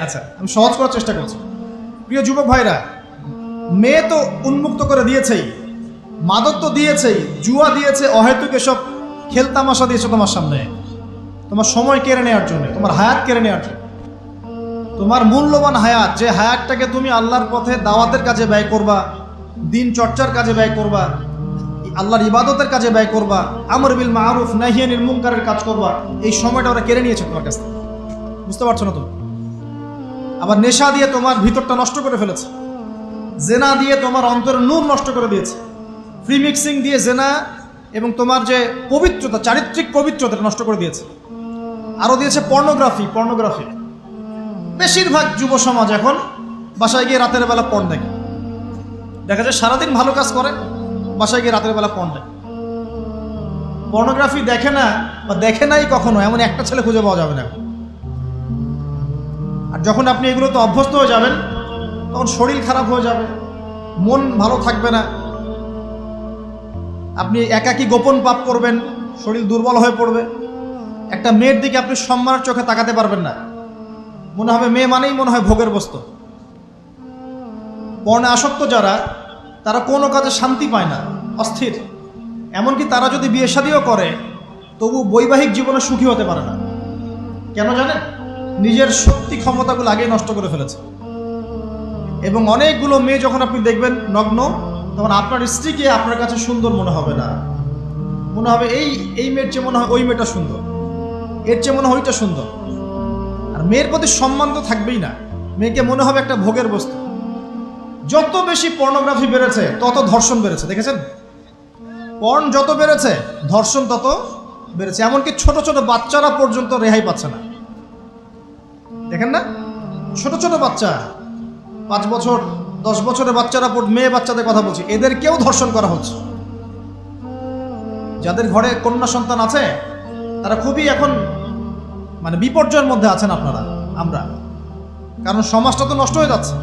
আচ্ছা, আমি সহজ করার চেষ্টা করছি। প্রিয় যুবক ভাইরা, মেয়ে তো উন্মুক্ত করে দিয়েছেই, মাদক তো দিয়েছেই, জুয়া দিয়েছে, অহেতুক এসব খেলতামাশা দিয়েছে তোমার সামনে, তোমার সময় কেড়ে নেওয়ার জন্য, তোমার হায়াত কেড়ে নেওয়ার জন্য। তোমার মূল্যবান হায়াত, যে হায়াতটাকে তুমি আল্লাহর পথে দাওয়াতের কাজে ব্যয় করবা, দিন চর্চার কাজে ব্যয় করবা, আল্লাহর ইবাদতের কাজে ব্যয় করবা, আমর বিল মারুফ নাহি আনিল মুনকারের কাজ করবা, এই সময়টা ওরা কেড়ে নিয়েছে তোমার কাছ থেকে। বুঝতে পারছো না তুমি? আবার নেশা দিয়ে তোমার ভিতরটা নষ্ট করে ফেলেছে, জেনা দিয়ে তোমার অন্তরের নূর নষ্ট করে দিয়েছে, ফ্রি মিক্সিং দিয়ে জেনা এবং তোমার যে পবিত্রতা, চারিত্রিক পবিত্রতা নষ্ট করে দিয়েছে। আরও দিয়েছে পর্নোগ্রাফি। বেশিরভাগ যুব সমাজ এখন বাসায় গিয়ে রাতের বেলা পর্ন দেখে। দেখা যায় সারাদিন ভালো কাজ করে, বাসায় গিয়ে রাতের বেলা পর্ন দেখে। পর্নোগ্রাফি দেখে না বা দেখে নাই কখনো এমন একটা ছেলে খুঁজে পাওয়া যাবে না। আর যখন আপনি এগুলোতে অভ্যস্ত হয়ে যাবেন, তখন শরীর খারাপ হয়ে যাবে, মন ভালো থাকবে না, আপনি একাকী গোপন পাপ করবেন, শরীর দুর্বল হয়ে পড়বে। একটা মেয়ের দিকে আপনি সম্মানের চোখে তাকাতে পারবেন না, মনে হবে মেয়ে মানেই মনে হয় ভোগের বস্তু। পর্ণে আসক্ত যারা, তারা কোনো কাজে শান্তি পায় না, অস্থির। এমনকি তারা যদি বিয়ে শাদীও করে, তবু বৈবাহিক জীবনে সুখী হতে পারে না। কেন জানেন? নিজের শক্তি ক্ষমতাগুলো আগেই নষ্ট করে ফেলেছে। এবং অনেকগুলো মেয়ে যখন আপনি দেখবেন নগ্ন, তখন আপনার স্ত্রীকে আপনার কাছে সুন্দর মনে হবে না, মনে হবে এই মেয়ের চেয়ে মনে হয় ওই মেয়েটা সুন্দর, এর চেয়ে মনে হয় ওইটা সুন্দর। আর মেয়ের প্রতি সম্মান তো থাকবেই না, মেয়েকে মনে হবে একটা ভোগের বস্তু। যত বেশি পর্নোগ্রাফি বেড়েছে, তত ধর্ষণ বেড়েছে। দেখেছেন? পর্ন যত বেড়েছে, ধর্ষণ তত বেড়েছে। এমনকি ছোট ছোট বাচ্চারা পর্যন্ত রেহাই পাচ্ছে না। দেখেন না? ছোট ছোট বাচ্চা, 5 বছর 10 বছরের বাচ্চারা, মেয়ে বাচ্চাদের কথা বলছি, এদেরকেও ধর্ষণ করা হচ্ছে। যাদের ঘরে কন্যা সন্তান আছে, তারা খুবই এখন বিপর্যয়ের মধ্যে আছেন আমরা। কারণ সমাজটা তো নষ্ট হয়ে যাচ্ছে।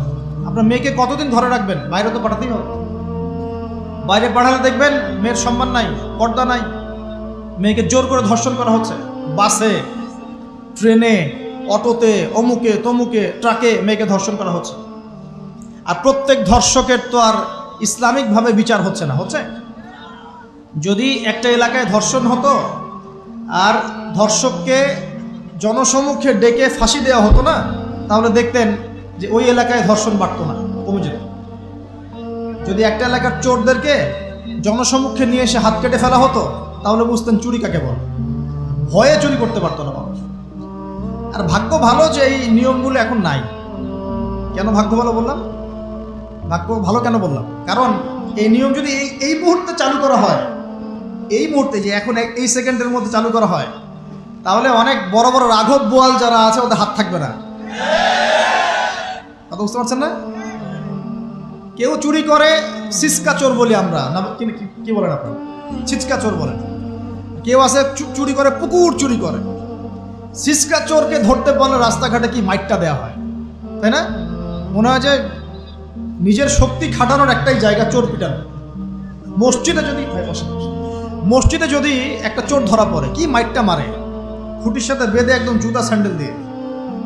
আপনার মেয়েকে কতদিন ঘরে রাখবেন? বাইরে তো পাঠাতেই হবে। বাইরে পাঠালে দেখবেন মেয়ের সম্মান নাই, পর্দা নাই, মেয়েকে জোর করে ধর্ষণ করা হচ্ছে। বাসে, ট্রেনে, অটোতে, অমুকে তমুকে, ট্রাকে মেয়েকে ধর্ষণ করা হচ্ছে। আর প্রত্যেক ধর্ষকের তো আর ইসলামিকভাবে বিচার হচ্ছে না। হচ্ছে? যদি একটা এলাকায় ধর্ষণ হতো আর ধর্ষককে জনসমক্ষে ডেকে ফাঁসি দেওয়া হতো না, তাহলে দেখতেন যে ওই এলাকায় ধর্ষণ বাড়তো না, কমে যেত। যদি একটা এলাকার চোরদেরকে জনসমক্ষে নিয়ে এসে হাত কেটে ফেলা হতো, তাহলে বুঝতেন চুরি কাকে বলে। ভয়ে চুরি করতে পারতো না মানুষ। আর ভাগ্য ভালো যে এই নিয়মগুলো এখন নাই। কেন ভাগ্য ভালো বললাম? ভাগ্য ভালো কেন বললাম? কারণ এই নিয়ম যদি এই মুহূর্তে চালু করা হয়, এই মুহূর্তে যে এখন এই সেকেন্ডের মধ্যে চালু করা হয়, তাহলে অনেক বড় বড় রাঘব বোয়াল যারা আছে ওদের হাত থাকবে না। কথা বুঝতে পারছেন না? কেউ চুরি করে সিসকা চোর বলি আমরা, না কি বলেন আপনারা? ছিচকা চোর বলেন। কেউ আছে চুরি করে, পুকুর চুরি করে। সিসকা চোরকে ধরতে পারলে রাস্তাঘাটে কি মাইটটা দেওয়া হয়, তাই না? মনে হয় যে নিজের শক্তি খাটানোর একটাই জায়গা চোর পিটানো। মসজিদে যদি একটা চোর ধরা পড়ে, কি মাইটটা মারে, খুঁটির সাথে বেঁধে একদম জুতা স্যান্ডেল দিয়ে।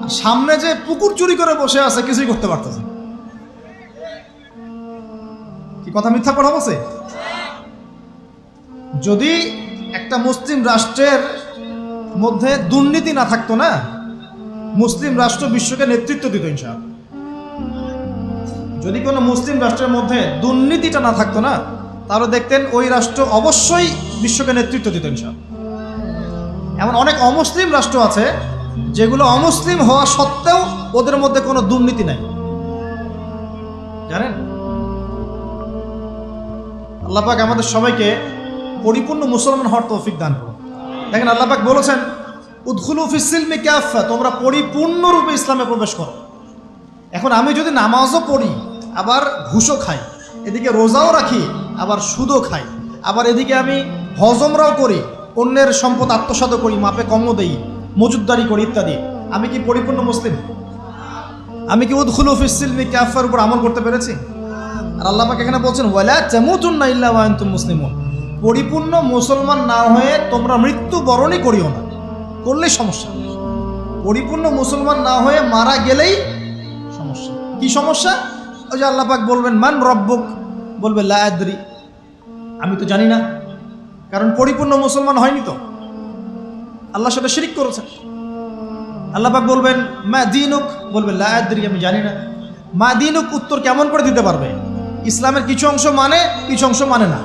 আর সামনে যে পুকুর চুরি করে বসে আছে, কিছুই করতে পারতেছে। কি কথা মিথ্যা কথা বলছে? যদি একটা মুসলিম রাষ্ট্রের মধ্যে দুর্নীতি না থাকতো না, মুসলিম রাষ্ট্র বিশ্বকে নেতৃত্ব দিত ইনশাআল্লাহ। যদি কোনো মুসলিম রাষ্ট্রের মধ্যে দুর্নীতিটা না থাকতো না, তাহলে দেখতেন ওই রাষ্ট্র অবশ্যই বিশ্বকে নেতৃত্ব দিত ইনশাআল্লাহ। এমন অনেক অমুসলিম রাষ্ট্র আছে যেগুলো অমুসলিম হওয়া সত্ত্বেও ওদের মধ্যে কোনো দুর্নীতি নাই, জানেন? আল্লাহ পাক আমাদের সবাইকে পরিপূর্ণ মুসলমান হওয়ার তৌফিক দান করুন। দেখেন, আল্লাহ পাক বলেছেন, উদখুলু ফিস সিলমি কাফা, তোমরা পরিপূর্ণরূপে ইসলামে প্রবেশ করো। এখন আমি যদি নামাজও পড়ি, আবার ঘুষও খাই, এদিকে রোজাও রাখি, আবার সুদও খাই, আবার এদিকে আমি হজমরাও করি, অন্যের সম্পদ আত্মসাৎ করি, মাপে কমও দেই, মজুদদারি করি ইত্যাদি, আমি কি পরিপূর্ণ মুসলিম? আমি কি উদখুলু ফিস সিলমি কাফার উপর আমল করতে পেরেছি? আর আল্লাহ পাক এখানে বলছেন, ওয়ালা তামুতুন্না ইল্লা ওয়া আনতুম মুসলিমুন, পরিপূর্ণ মুসলমান না হয়ে তোমরা মৃত্যুবরণই করিও না। করলেই সমস্যা। পরিপূর্ণ মুসলমান না হয়ে মারা গেলেই সমস্যা। কি সমস্যা? ওই যে আল্লাহ পাক বলবেন মান রব্বুক, বলবে লা আদরি, আমি তো জানি না, কারণ পরিপূর্ণ মুসলমান হয়নি তো, আল্লাহর সাথে শিরিক করেছে। আল্লাহ পাক বলবেন মা দীনুক, বলবে লা আদরি, আমি জানি না। মা দীনুক উত্তর কেমন করে দিতে পারবে? ইসলামের কিছু অংশ মানে, কিছু অংশ মানে না।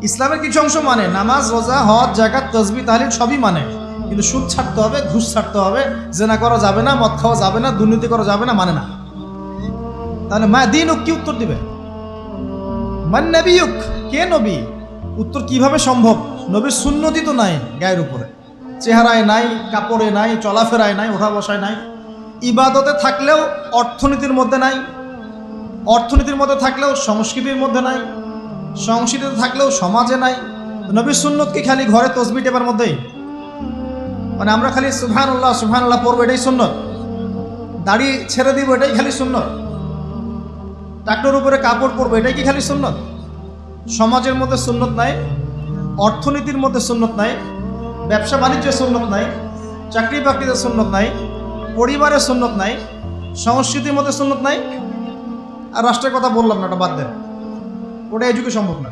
ইসলামের কিছু অংশ মানে, নামাজ, রোজা, হজ, যাকাত, তাসবিহ, তাহলিল সবই মানে, কিন্তু সুদ ছাড়তে হবে, ঘুষ ছাড়তে হবে, জেনা করা যাবে না, মদ খাওয়া যাবে না, দুর্নীতি করা যাবে না, মানে না। তাহলে মা দীনুক কি উত্তর দিবে? মান নবিয়ুক, কে নবী? উত্তর কিভাবে সম্ভব? নবীর সুন্নতি তো নাই গায়ের উপরে, চেহারায় নাই, কাপড়ে নাই, চলাফেরায় নাই, ওঠা বসায় নাই, ইবাদতে থাকলেও অর্থনীতির মধ্যে নাই, অর্থনীতির মধ্যে থাকলেও সংস্কৃতির মধ্যে নাই, সংস্কৃতিতে থাকলেও সমাজে নাই। নবীর সুন্নত কি খালি ঘরে তসবিহ টেপার মধ্যেই? মানে আমরা খালি সুবহানাল্লাহ সুবহানাল্লাহ পড়বো এটাই সুন্নত, দাড়ি ছেড়ে দিব এটাই খালি সুন্নত, টাকনোর উপরে কাপড় পরবো এটাই কি খালি সুন্নত? সমাজের মধ্যে সুন্নত নাই, অর্থনীতির মধ্যে সুন্নত নাই, ব্যবসা বাণিজ্যের সুন্নত নাই, চাকরি বাকরিতে সুন্নত নাই, পরিবারের সুন্নত নাই, সংস্কৃতির মধ্যে সুন্নত নাই, আর রাষ্ট্রের কথা বললাম না, ওটা বাদ দেন, ওটা এই যুগে সম্ভব না।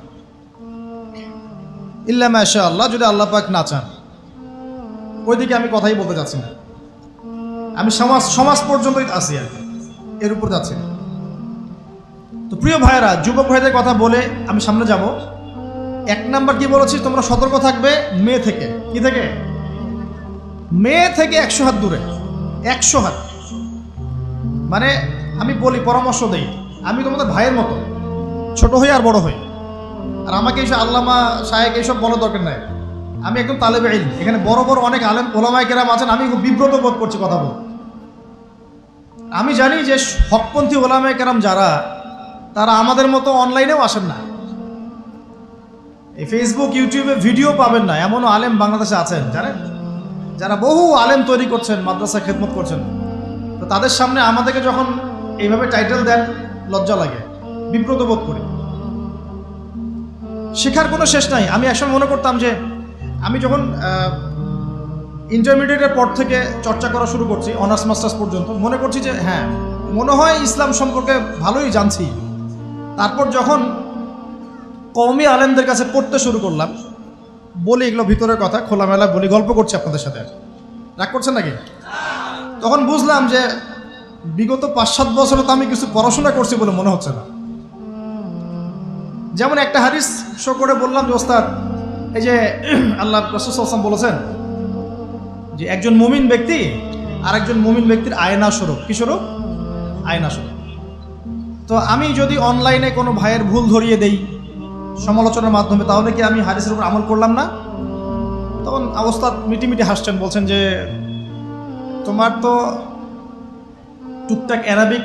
ইল্লা মাশা আল্লাহ, যদি আল্লাহ পাক না চান। ওইদিকে আমি কথাই বলতে যাচ্ছি না, আমি সমাজ পর্যন্তই আছি আর কি, এর উপর যাচ্ছি না। তো প্রিয় ভাইয়েরা, যুবক ভাইদের কথা বলে আমি সামনে যাব। এক নাম্বার কি বলেছি, তোমরা সতর্ক থাকবে মেয়ে থেকে। কি থেকে? মেয়ে থেকে 100 হাত দূরে। 100 হাত মানে আমি বলি, পরামর্শ দেই, আমি তোমাদের ভাইয়ের মতো, ছোট হই আর বড় হই, আর আমাকে এইসব আল্লামা শায়েখ এইসব বলার দরকার নাই। আমি একদম তালেবে ইলম, এখানে বড় বড় অনেক আলেম ওলামায়ে কেরাম আছেন, আমি খুব বিব্রত বোধ করছি কথা বল। আমি জানি যে হকপন্থী ওলামায়ে কেরাম যারা, তারা আমাদের মতো অনলাইনেও আসেন না, এই ফেসবুক ইউটিউবে ভিডিও পাবেন না, এমনও আলেম বাংলাদেশে আছেন জানেন, যারা বহু আলেম তৈরি করছেন, মাদ্রাসা খেদমত করছেন। তো তাদের সামনে আমাদেরকে যখন এইভাবে টাইটেল দেন, লজ্জা লাগে, বিব্রত বোধ করি। শেখার কোনো শেষ নাই। আমি একসময় মনে করতাম যে আমি যখন ইন্টারমিডিয়েটের পর থেকে চর্চা করা শুরু করছি, অনার্স মাস্টার্স পর্যন্ত, মনে করছি যে হ্যাঁ, মনে হয় ইসলাম সম্পর্কে ভালোই জানছি। তারপর যখন কওমি আলেমদের কাছে পড়তে শুরু করলাম, বলি এগুলো ভিতরের কথা, খোলামেলা বলি, গল্প করছি আপনাদের সাথে, রাগ করছেন নাকি? তখন বুঝলাম যে বিগত 5-7 বছরে তো আমি কিছু পড়াশোনা করছি বলে মনে হচ্ছে না। যেমন একটা হাদিস শো করে বললাম যে ওস্তাদ, এই যে আল্লাহ রাসূল সাল্লাল্লাহু আলাইহি ওয়াসাল্লাম বলেছেন যে একজন মুমিন ব্যক্তি আর একজন মুমিন ব্যক্তির আয়না স্বরূপ। কি স্বরূপ? আয়না স্বরূপ। তো আমি যদি অনলাইনে কোনো ভাইয়ের ভুল ধরিয়ে দেই সমালোচনার মাধ্যমে, তাহলে কি আমি হাদিসের উপর আমল করলাম না? তখন ওস্তাদ মিটিমিটি হাসছেন, বলছেন যে তোমার তো টুকটাক অ্যারাবিক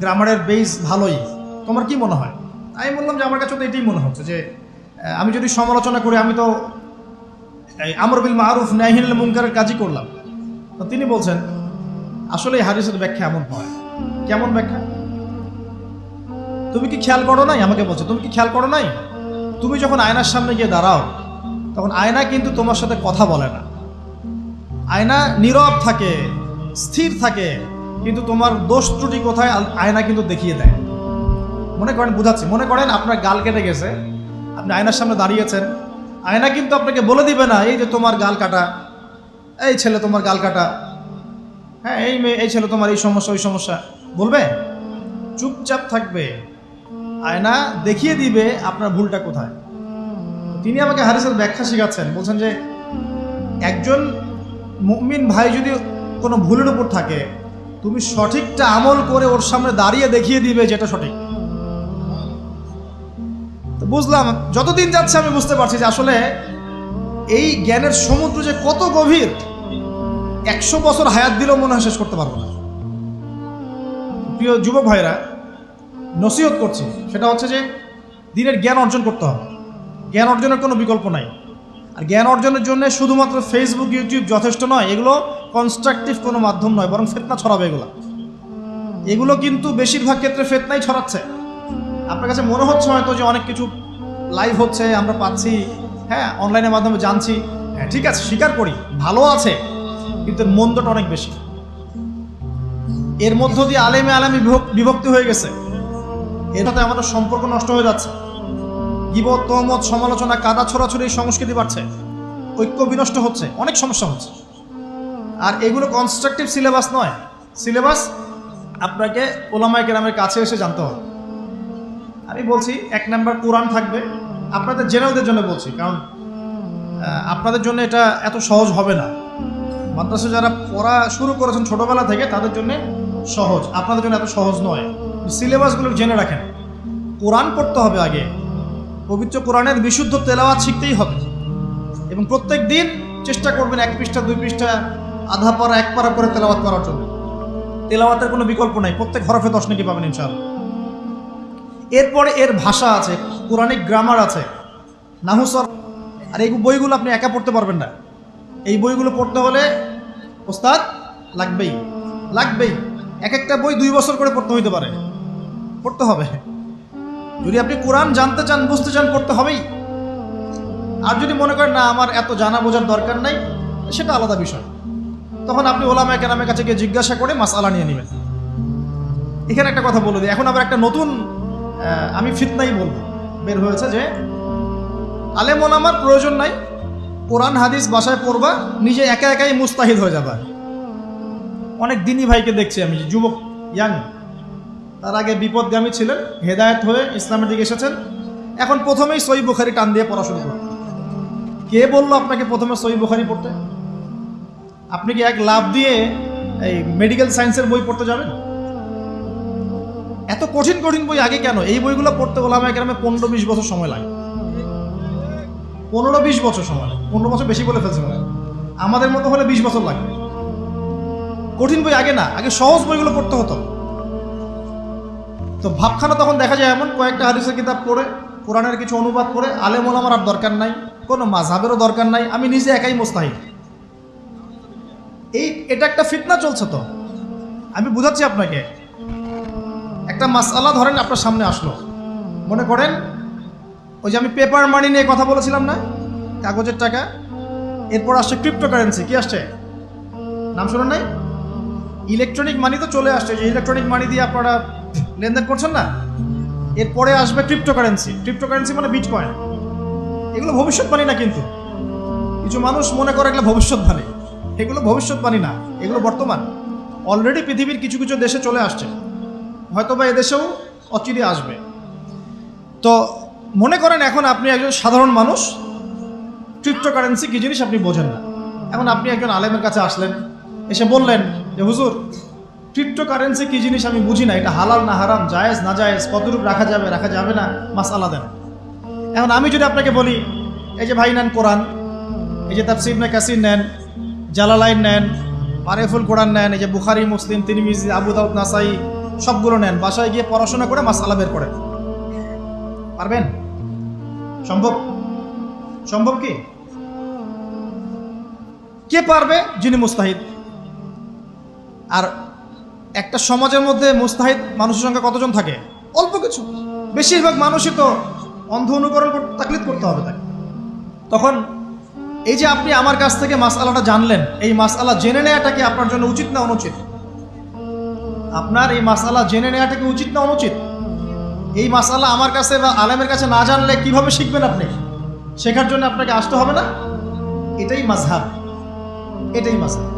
গ্রামারের বেস ভালোই, তোমার কি মনে হয়? আমি বললাম যে আমার কাছে তো এটাই মনে হচ্ছে যে আমি যদি সমালোচনা করি, আমি তো আমর বিল মারুফ নাহি আনিল মুনকারের কাজই করলাম। তো তিনি বলছেন আসলে এই হাদিসের ব্যাখ্যা এমন হয়। কেমন ব্যাখ্যা? তুমি কি খেয়াল করো নাই? আমাকে বলছে তুমি কি খেয়াল করো নাই, তুমি যখন আয়নার সামনে গিয়ে দাঁড়াও, তখন আয়না কিন্তু তোমার সাথে কথা বলে না, আয়না নীরব থাকে, স্থির থাকে, কিন্তু তোমার দোষ ত্রুটি কোথায় আয়না কিন্তু দেখিয়ে দেয়। মনে করেন, বুঝাচ্ছি, মনে করেন আপনার গাল কেটে গেছে, আপনি আয়নার সামনে দাঁড়িয়েছেন, আয়না কিন্তু আপনাকে বলে দিবে না এই যে তোমার গাল কাটা, এই ছেলে তোমার গাল কাটা, হ্যাঁ এই মেয়ে, এই ছেলে তোমার এই সমস্যা ওই সমস্যা, বলবে? চুপচাপ থাকবে, আয়না দেখিয়ে দিবে আপনার ভুলটা কোথায়। তিনি আমাকে হাদিসের ব্যাখ্যা শেখাচ্ছেন, বলছেন যে একজন মুমিন ভাই যদি কোনো ভুলের উপর থাকে, তুমি সঠিকটা আমল করে ওর সামনে দাঁড়িয়ে দেখিয়ে দিবে যেটা সঠিক। তো বুঝলাম, যতদিন যাচ্ছে আমি বুঝতে পারছি যে আসলে এই জ্ঞানের সমুদ্র যে কত গভীর, 100 বছর হায়াত দিলেও মনে হয় শেষ করতে পারবো না। প্রিয় যুবক ভাইরা, নসিহত করছি, সেটা হচ্ছে যে দিনের জ্ঞান অর্জন করতে হবে। জ্ঞান অর্জনের কোনো বিকল্প নাই। আর জ্ঞান অর্জনের জন্য শুধুমাত্র ফেসবুক ইউটিউব যথেষ্ট নয়, এগুলো কনস্ট্রাকটিভ কোনো মাধ্যম নয়, বরং ফিতনা ছড়াবে এগুলো কিন্তু বেশিরভাগ ক্ষেত্রে ফিতনাই ছড়াচ্ছে। আপনার কাছে মনে হচ্ছে হয়তো যে অনেক কিছু লাইভ হচ্ছে, আমরা পাচ্ছি, হ্যাঁ অনলাইনের মাধ্যমে জানছি, হ্যাঁ ঠিক আছে, স্বীকার করি ভালো আছে, কিন্তু এর মন্দটা অনেক বেশি। এর মধ্য দিয়ে আলেমে আলেমে বিভক্তি হয়ে গেছে, এর সাথে আমাদের সম্পর্ক নষ্ট হয়ে যাচ্ছে। গীবত, তহমত, সমালোচনা, কাদা ছোড়াছুড়ি সংস্কৃতি বাড়ছে, ঐক্য বিনষ্ট হচ্ছে, অনেক সমস্যা হচ্ছে। আর এগুলো কনস্ট্রাকটিভ সিলেবাস নয়। সিলেবাস আপনাকে ওলামায়ে কেরামের কাছে এসে জানতে হবে। আমি বলছি 1 নাম্বার কোরআন থাকবে, আপনাদের জেনারেলদের জন্য বলছি, কারণ আপনাদের জন্য এটা এত সহজ হবে না। মাদ্রাসা যারা পড়া শুরু করেছেন ছোটবেলা থেকে তাদের জন্য সহজ, আপনাদের জন্য এত সহজ নয়। সিলেবাসগুলো জেনে রাখেন। কোরআন পড়তে হবে আগে, পবিত্র কোরআনের বিশুদ্ধ তেলাওয়াত শিখতেই হবে, এবং প্রত্যেক দিন চেষ্টা করবেন 1 পৃষ্ঠা 2 পৃষ্ঠা আধা পারা 1 পারা করে তেলাওয়াত করার জন্য। তেলাওয়াতের কোনো বিকল্প নাই, প্রত্যেক হরফে 10 নেকি পাবেন ইনশাআল্লাহ। এরপরে এর ভাষা আছে, কোরআনিক গ্রামার আছে, নাহু সরফ। আর এই বইগুলো আপনি একা পড়তে পারবেন না। এই বইগুলো পড়তে হলে ওস্তাদ লাগবেই। এক একটা বই 2 বছর করে পড়তে হইতে পারে, পড়তে হবে। যদি আপনি কোরআন জানতে চান, বুঝতে চান, পড়তে হবেই। আর যদি মনে করেন না আমার এত জানা বোঝার দরকার নাই, সেটা আলাদা বিষয়। তখন আপনি ওলামায়ে কেরামের কাছে গিয়ে জিজ্ঞাসা করে মাসআলা নিয়ে নেবেন। এখানে একটা কথা বলে দিই, এখন আবার একটা নতুন আমি ফিতনাই বলবো বের হয়েছে যে আলেম ওলামার প্রয়োজন নাই, কোরআন হাদিস বাসায় পড়বা, নিজে একা একাই মুস্তাহিদ হয়ে যাবা। অনেক দিনী ভাইকে দেখছি আমি, যুবক ইয়াং, তার আগে বিপদগামী ছিলেন, হেদায়েত হয়ে ইসলামের দিকে এসেছেন, এখন প্রথমেই সহিহ বুখারী টান দিয়ে পড়া শুরু করেন। কে বললো আপনাকে প্রথমে সহিহ বুখারী পড়তে? আপনি কি এক লাভ দিয়ে এই মেডিকেল সায়েন্সের বই পড়তে যাবেন? এত কঠিন কঠিন বই আগে কেন? এই বইগুলো পড়তে ওলামায়ে কেরামে 15-20 বছর সময় লাগে। 15-20 বছর সময় লাগে। 15 বছর বেশি বলে ফেলছে মনে হয়। আমাদের মতো হলে 20 বছর লাগবে। কঠিন বই আগে না, আগে সহজ বইগুলো পড়তে হতো। তো ভাবখানা তখন দেখা যায় এমন, কয়েকটা হাদিসের কিতাব পড়ে, কোরআনের কিছু অনুবাদ করে, আলেম ওলামার আর দরকার নাই, কোনো মাযহাবেরও দরকার নাই, আমি নিজে একাই মুস্তাহিদ। এটা একটা ফিতনা চলছে। তো আমি বুঝাচ্ছি আপনাকে, একটা মাসআলা ধরেন আপনার সামনে আসলো, মনে করেন ওই যে আমি পেপার মানি নিয়ে কথা বলেছিলাম না, কাগজের টাকা, এরপর আসছে ক্রিপ্টোকারেন্সি। কি আসছে? নাম শুনেন নাই? ইলেকট্রনিক মানি তো চলে আসছে, যে ইলেকট্রনিক মানি দিয়ে আপনারা লেনদেন করছেন না, এরপরে আসবে ক্রিপ্টোকারেন্সি। ক্রিপ্টোকারেন্সি মানে বিটকয়েন। এগুলো ভবিষ্যৎবাণী না, কিন্তু কিছু মানুষ মনে করে এগুলো ভবিষ্যৎবাণী। এগুলো ভবিষ্যৎবাণী না, এগুলো বর্তমান। অলরেডি পৃথিবীর কিছু কিছু দেশে চলে আসছে, হয়তোবা এদেশেও অচিরে আসবে। তো মনে করেন এখন আপনি একজন সাধারণ মানুষ, ক্রিপ্টোকারেন্সি কি জিনিস আপনি বোঝেন না। এখন আপনি একজন আলেমের কাছে আসলেন, এসে বললেন যে হুজুর, ক্রিপ্টোকারেন্সি কি জিনিস আমি বুঝি না, এটা হালাল না হারাম, জায়েজ না জায়েজ, কতটুকু রাখা যাবে রাখা যাবে না, মাসআলা দেন। এখন আমি যদি আপনাকে বলি, এই যে ভাই নেন কোরআন, এই যে তাফসীর ইবনে কাসির নেন, জালালাইন নেন, মারিফুল কোরআন নেন, এই যে বুখারী, মুসলিম, তিরমিজি, আবু দাউদ, নাসাই, সবগুলো নেন, বাসায় গিয়ে পড়াশোনা করে মাসআলা বের করেন, পারবেন? সম্ভব? সম্ভব কি? কে পারবে? যিনি মুস্তাহিদ। আর একটা সমাজের মধ্যে মুস্তাহিদ মানুষের সংখ্যা কতজন থাকে? অল্প কিছু। বেশিরভাগ মানুষই তো অন্ধ অনুকরণ তাকলিদ করতে হবে তাকে। তখন এই যে আপনি আমার কাছ থেকে মাসআলাটা জানলেন, এই মাসআলা জেনে নেওয়াটা কি আপনার জন্য উচিত না অনুচিত? আপনার এই মাসআলা জেনে নেওয়াটা কি উচিত না অনুচিত? এই মাসআলা আমার কাছে বা আলেমের কাছে না জানলে কিভাবে শিখবেন আপনি? শেখার জন্য আপনাকে আসতে হবে না? এটাই মাযহাব, এটাই মাযহাব।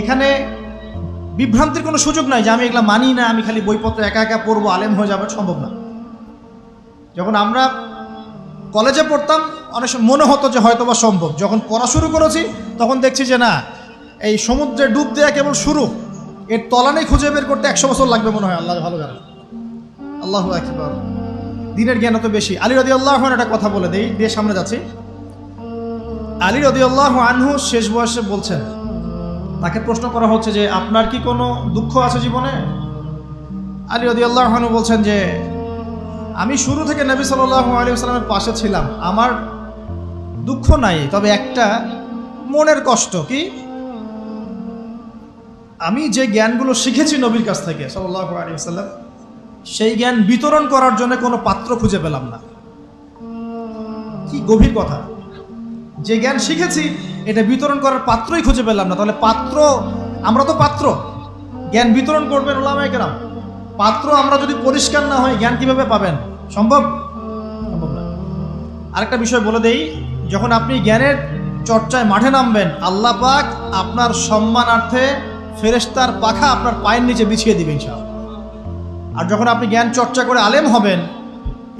এখানে বিভ্রান্তির কোনো সুযোগ নাই যে আমি এগুলা মানি না, আমি খালি বইপত্র একা একা পড়বো, আলেম হয়ে যাবে, সম্ভব না। যখন আমরা কলেজে পড়তাম অনেক সময় মনে হতো যে হয়তো বা সম্ভব। যখন পড়া শুরু করেছি তখন দেখছি যে না, এই সমুদ্রে ডুব দেওয়া কেবল শুরু, এর তলানেই খুঁজে বের করতে 100 বছর লাগবে মনে হয়। আল্লাহ ভালো জানেন। আল্লাহু আকবার। দিনের জ্ঞান তো বেশি। আলী রাদিয়াল্লাহু আনহু একটা কথা বলে দেই, দিয়ে সামনে যাচ্ছি। আলী রাদিয়াল্লাহু আনহু শেষ বয়সে বলছেন, তাকে প্রশ্ন করা হচ্ছে যে আপনার কি কোনো দুঃখ আছে জীবনে? আলী রাদিয়াল্লাহু আনহু বলছেন যে আমি শুরু থেকে নবী সাল্লাল্লাহু আলাইহি ওয়াসাল্লামের পাশে ছিলাম, আমার দুঃখ নাই, তবে একটা মনের কষ্ট। কি? আমি যে জ্ঞানগুলো শিখেছি নবীর কাছ থেকে সাল্লাল্লাহু আলাইহি ওয়াসাল্লাম, সেই জ্ঞান বিতরণ করার জন্য কোনো পাত্র খুঁজে পেলাম না। কি গভীর কথা। যে জ্ঞান শিখেছি এটা বিতরণ করার পাত্রই খুঁজে পেলাম না, তাহলে পাত্র, আমরা তো পাত্র, জ্ঞান বিতরণ করবেন ওলামায়ে কেরাম, পাত্র আমরা যদি পরিষ্কার না হয় জ্ঞান কিভাবে পাবেন? সম্ভব? সম্ভব না। আরেকটা বিষয় বলে দেই, যখন আপনি জ্ঞানের চর্চায় মাঠে নামবেন, আল্লাহ পাক আপনার সম্মানার্থে ফেরেশতার পাখা আপনার পায়ের নিচে বিছিয়ে দিবেন ইনশাআল্লাহ। আর যখন আপনি জ্ঞান চর্চা করে আলেম হবেন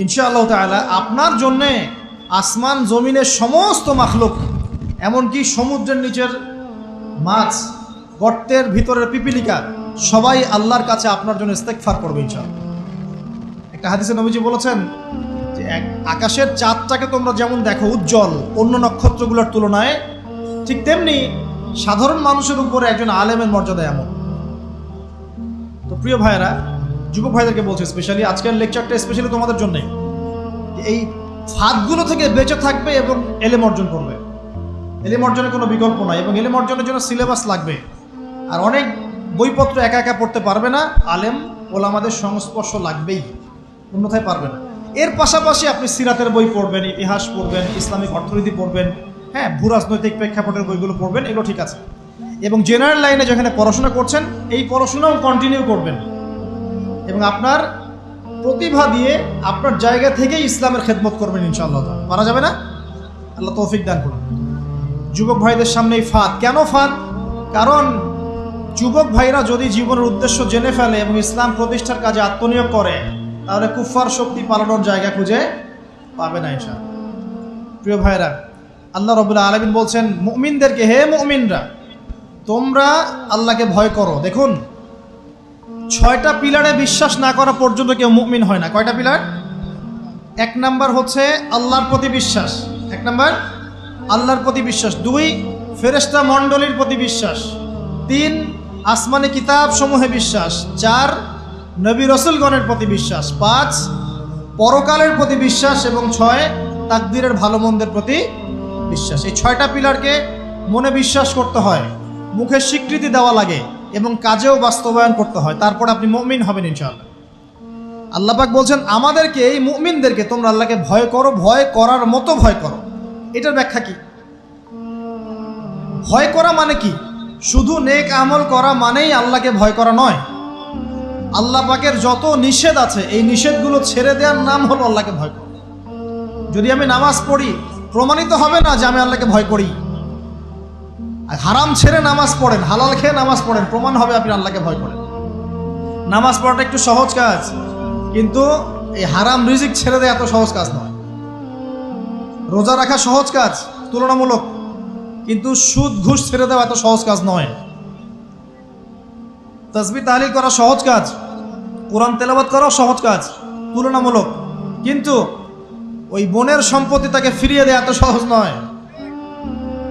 ইনশাআল্লাহ তাআলা, আপনার জন্যে আসমান জমিনের সমস্ত মাখলুক, এমনকি সমুদ্রের নিচের মাছ, গর্তের ভিতরের পিপিলিকা, সবাই আল্লাহর কাছে আপনার জন্য ইস্তেগফার করবে ইনশাআল্লাহ। একটা হাদিসে নবীজি বলেছেন যে আকাশের চাঁদটাকে তোমরা যেমন দেখো উজ্জ্বল অন্য নক্ষত্রগুলোর তুলনায়, ঠিক তেমনি সাধারণ মানুষের উপরে একজন আলেমের মর্যাদা এমন। তো প্রিয় ভাইয়েরা, যুবক ভাইদেরকে বলছি, স্পেশালি আজকের লেকচারটা স্পেশালি তোমাদের জন্যই, এই ফাঁদগুলো থেকে বেঁচে থাকবে এবং এলেম অর্জন করবে। এলেম অর্জনের কোনো বিকল্প নাই, এবং এলেম অর্জনের জন্য সিলেবাস লাগবে। আর অনেক বইপত্র একা একা পড়তে পারবে না, আলেম ওলামাদের সংস্পর্শ লাগবেই, অন্যথায় পারবে না। এর পাশাপাশি আপনি সিরাতের বই পড়বেন, ইতিহাস পড়বেন, ইসলামিক অর্থনীতি পড়বেন, হ্যাঁ, ভূরাজনৈতিক প্রেক্ষাপটের বইগুলো পড়বেন, এগুলো ঠিক আছে। এবং জেনারেল লাইনে যেখানে পড়াশোনা করছেন, এই পড়াশোনাও কন্টিনিউ করবেন, এবং আপনার প্রতিভা দিয়ে আপনার জায়গা থেকেই ইসলামের খেদমত করবেন ইনশাআল্লাহ। পারা যাবে না? আল্লাহ তৌফিক দান করুন। যুবক ভাইদের সামনে এই ফাঁদ। কেন ফাঁদ? কারণ যুবক ভাইরা যদি জীবনের উদ্দেশ্য জেনে ফেলে এবং ইসলাম প্রতিষ্ঠার কাজে আত্মনিয়োগ করে, তাহলে কুফার শক্তি পালানোর জায়গা খুঁজে পাবে না ইনশাআল্লাহ। প্রিয় ভাইরা, আল্লাহ রাব্বুল আলামিন বলছেন মুমিনদেরকে, হে মুমিনরা, তোমরা আল্লাহকে ভয় করো। দেখুন, 6টা পিলারে বিশ্বাস না করা পর্যন্ত কেউ মুমিন হয় না। কয়টা পিলার? 1 নাম্বার হচ্ছে আল্লাহর প্রতি বিশ্বাস, 1 নাম্বার আল্লাহর প্রতি বিশ্বাস। 2 ফেরেশতা মণ্ডলীর প্রতি বিশ্বাস। 3 আসমানি কিতাব সমূহে বিশ্বাস। 4 নবী রসুলগণের প্রতি বিশ্বাস। 5 পরকালের প্রতি বিশ্বাস। এবং 6 তাকদীরের ভালো মন্দের প্রতি বিশ্বাস। এই 6টা পিলারকে মনে বিশ্বাস করতে হয়, মুখে স্বীকৃতি দেওয়া লাগে, এবং কাজেও বাস্তবায়ন করতে হয়, তারপর আপনি মুমিন হবেন ইনশাআল্লাহ। আল্লাহ পাক বলছেন আমাদেরকে, এই মুমিনদেরকে, তোমরা আল্লাহকে ভয় করো, ভয় করার মতো ভয় করো। এটার ব্যাখ্যা কি? ভয় করা মানে কি? শুধু নেক আমল করা মানেই আল্লাহকে ভয় করা নয়। আল্লাহ পাকের যত নিষেধ আছে, এই নিষেধগুলো ছেড়ে দেওয়ার নাম হলো আল্লাহকে ভয় করা। যদি আমি নামাজ পড়ি, প্রমাণিত হবে না যে আমি আল্লাহকে ভয় করি। হারাম ছেড়ে নামাজ পড়েন, হালাল খেয়ে নামাজ পড়েন, প্রমাণ হবে আপনি আল্লাহকে ভয় করেন। নামাজ পড়াটা একটু সহজ কাজ, কিন্তু এই হারাম রিজিক ছেড়ে দেয় এত সহজ কাজ নয়। রোজা রাখা সহজ কাজ তুলনামূলক, কিন্তু সুদ ঘুষ ছেড়ে দেওয়া এত সহজ কাজ নয়। তাসবিহ তাহলিল করা সহজ কাজ, কোরআন তেলাওয়াত করাও সহজ কাজ তুলনামূলক, কিন্তু ওই বোনের সম্পত্তি তাকে ফিরিয়ে দেওয়া এত সহজ নয়।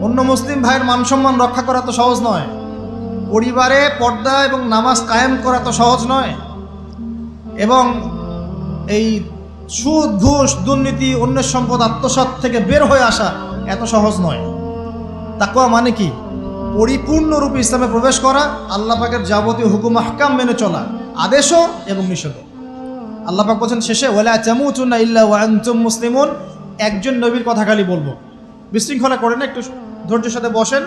অন্য মুসলিম ভাইয়ের মান সম্মান রক্ষা করা তো সহজ নয়। পরিবারে পর্দা এবং নামাজ কায়েম করা তো সহজ নয়। এবং এই সুদ ঘুষ দুর্নীতি অন্যের সম্পদ আত্মসাৎ থেকে বের হয়ে আসা এত সহজ নয়। তাকওয়া মানে কি? পরিপূর্ণরূপে ইসলামে প্রবেশ করা, আল্লাহ পাকের যাবতীয় হুকুম আহকাম মেনে চলা, আদেশও এবং নিষেধ। আল্লাহ পাক বলছেন শেষে, ওয়ালা তামুতুন্না ইল্লা ওয়া আনতুম মুসলিমুন। একজন নবীর কথা খালি বলবো, বিশৃঙ্খলা করেন না, একটু ধৈর্যের সাথে বসেন।